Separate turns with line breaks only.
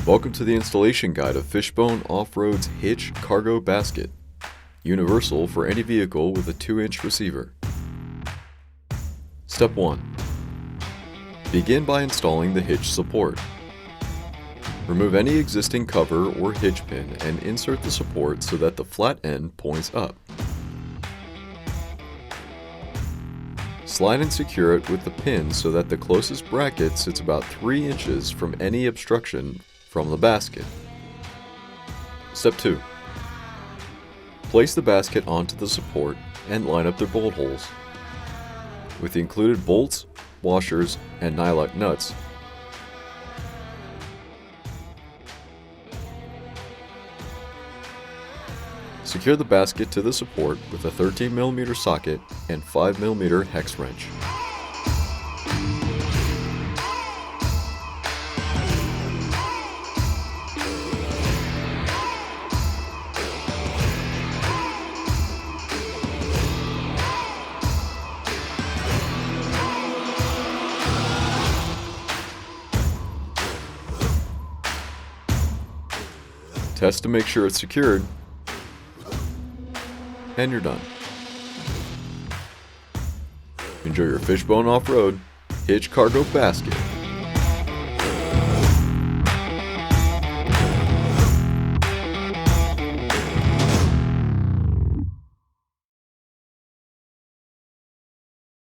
Welcome to the installation guide of Fishbone Offroad's Hitch cargo basket, universal for any vehicle with a 2-inch receiver. Step 1. Begin by installing the hitch support. Remove any existing cover or hitch pin and insert the support so that the flat end points up. Slide and secure it with the pin so that the closest bracket sits about 3 inches from any obstruction from the basket. Step 2. Place the basket onto the support and line up their bolt holes. With the included bolts, washers, and nylock nuts, secure the basket to the support with a 13mm socket and 5mm hex wrench. Test to make sure it's secured, and you're done. Enjoy your Fishbone Off-Road Hitch cargo basket.